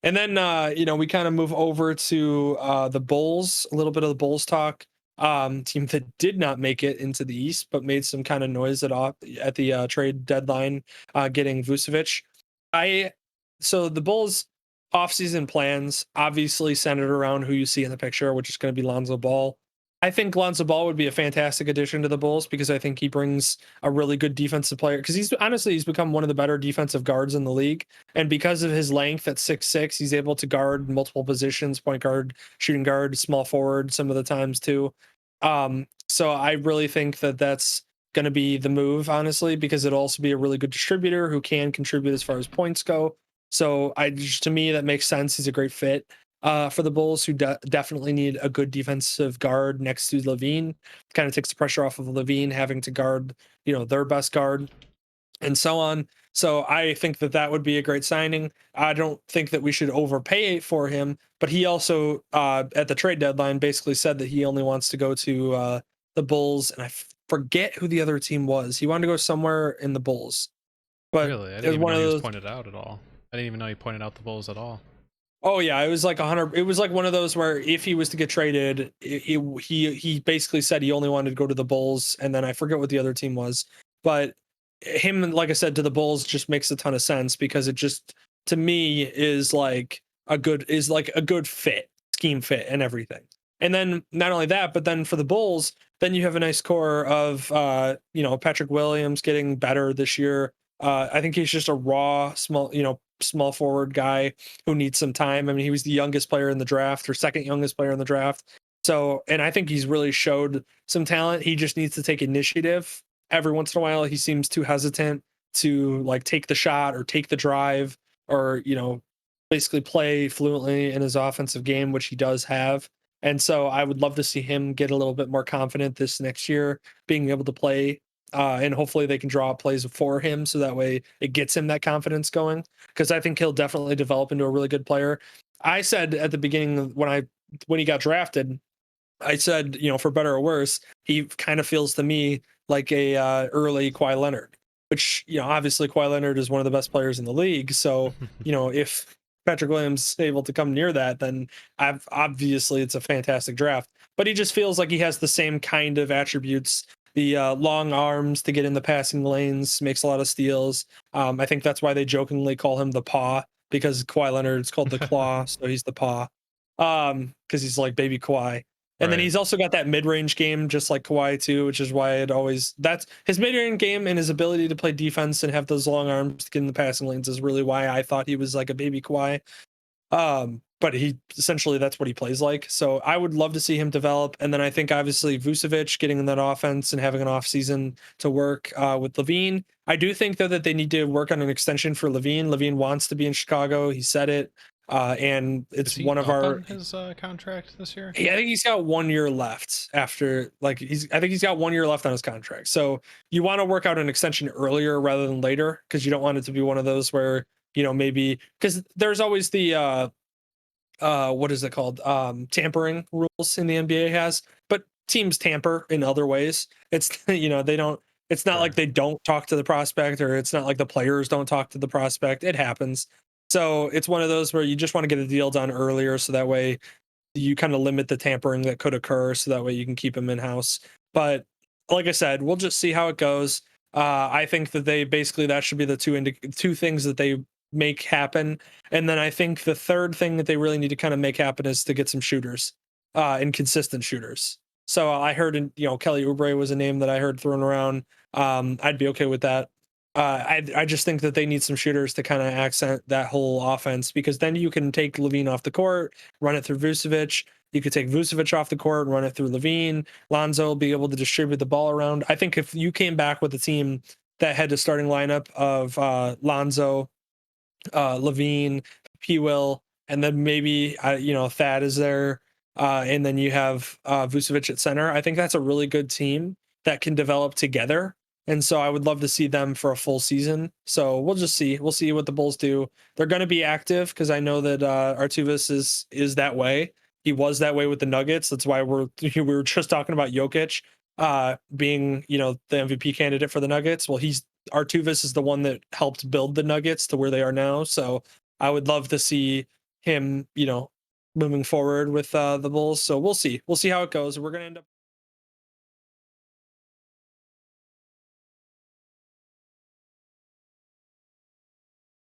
And then we kind of move over to the Bulls, a little bit of the Bulls talk. Team that did not make it into the East, but made some kind of noise at the trade deadline, getting Vucevic. I So the Bulls offseason plans obviously centered around who you see in the picture, which is going to be Lonzo Ball. I think Lonzo Ball would be a fantastic addition to the Bulls because I think he brings a really good defensive player. Because he's become one of the better defensive guards in the league, and because of his length at 6'6", he's able to guard multiple positions: point guard, shooting guard, small forward, some of the times too. So I really think that that's going to be the move, honestly, because it'll also be a really good distributor who can contribute as far as points go. So to me, that makes sense. He's a great fit for the Bulls, who definitely need a good defensive guard next to Levine. Kind of takes the pressure off of Levine having to guard, their best guard, and so on. So I think that that would be a great signing. I don't think that we should overpay for him, but he also at the trade deadline basically said that he only wants to go to the Bulls, and I forget who the other team was. He wanted to go somewhere in the Bulls, but Really? I it didn't was even one know of he was those. pointed out at all. I didn't even know he pointed out the Bulls at all. Oh yeah, it was like 100. It was like one of those where if he was to get traded, he basically said he only wanted to go to the Bulls, and then I forget what the other team was, but him, like I said, to the Bulls just makes a ton of sense because it just, to me, is like a good fit, scheme fit, and everything. And then not only that, but then for the Bulls, then you have a nice core of Patrick Williams getting better this year. I think he's just a raw small forward guy who needs some time. I mean, he was the youngest player in the draft, or second youngest player in the draft. So, and I think he's really showed some talent. He just needs to take initiative. Every once in a while, he seems too hesitant to like take the shot or take the drive, or, basically play fluently in his offensive game, which he does have. And so I would love to see him get a little bit more confident this next year, being able to play. And hopefully they can draw up plays for him so that way it gets him that confidence going, because I think he'll definitely develop into a really good player. I said at the beginning when he got drafted, I said, for better or worse, he kind of feels to me like a early Kawhi Leonard, which, obviously Kawhi Leonard is one of the best players in the league. So, if Patrick Williams is able to come near that, then obviously it's a fantastic draft. But he just feels like he has the same kind of attributes. The long arms to get in the passing lanes, makes a lot of steals. I think that's why they jokingly call him the Paw, because Kawhi Leonard's called the Claw, so he's the Paw. Because he's like baby Kawhi. And then Right. he's also got that mid-range game, just like Kawhi too, which is why that's his mid-range game, and his ability to play defense and have those long arms to get in the passing lanes is really why I thought he was like a baby Kawhi. But he essentially, that's what he plays like. So I would love to see him develop. And then I think obviously Vucevic getting in that offense and having an off season to work with Levine. I do think though that they need to work on an extension for Levine. Levine wants to be in Chicago. He said it. And Is it's he one of up our on his contract this year? I think he's got 1 year left after, like, I think he's got 1 year left on his contract. So you want to work out an extension earlier rather than later, because you don't want it to be one of those where, maybe, because there's always the what is it called? Tampering rules in the NBA has, but teams tamper in other ways. It's they don't, it's not like Sure. they don't talk to the prospect, or it's not like the players don't talk to the prospect. It happens. So it's one of those where you just want to get a deal done earlier so that way you kind of limit the tampering that could occur, so that way you can keep him in house. But like I said, we'll just see how it goes. I think that that should be the two things that they make happen. And then I think the third thing that they really need to kind of make happen is to get some shooters, and consistent shooters. So I heard, Kelly Oubre was a name that I heard thrown around. I'd be okay with that. I just think that they need some shooters to kind of accent that whole offense, because then you can take Levine off the court, run it through Vucevic. You could take Vucevic off the court and run it through Levine. Lonzo will be able to distribute the ball around. I think if you came back with a team that had the starting lineup of Lonzo, Levine, P. Will, and then maybe Thad is there, and then you have Vucevic at center. I think that's a really good team that can develop together, and so I would love to see them for a full season. So we'll just see. We'll see what the Bulls do. They're going to be active, because I know that Artuvis is that way. He was that way with the Nuggets. That's why we were just talking about Jokic being the MVP candidate for the Nuggets. Well, Artuvis is the one that helped build the Nuggets to where they are now. So I would love to see him, moving forward with the Bulls. So we'll see. We'll see how it goes. We're gonna end up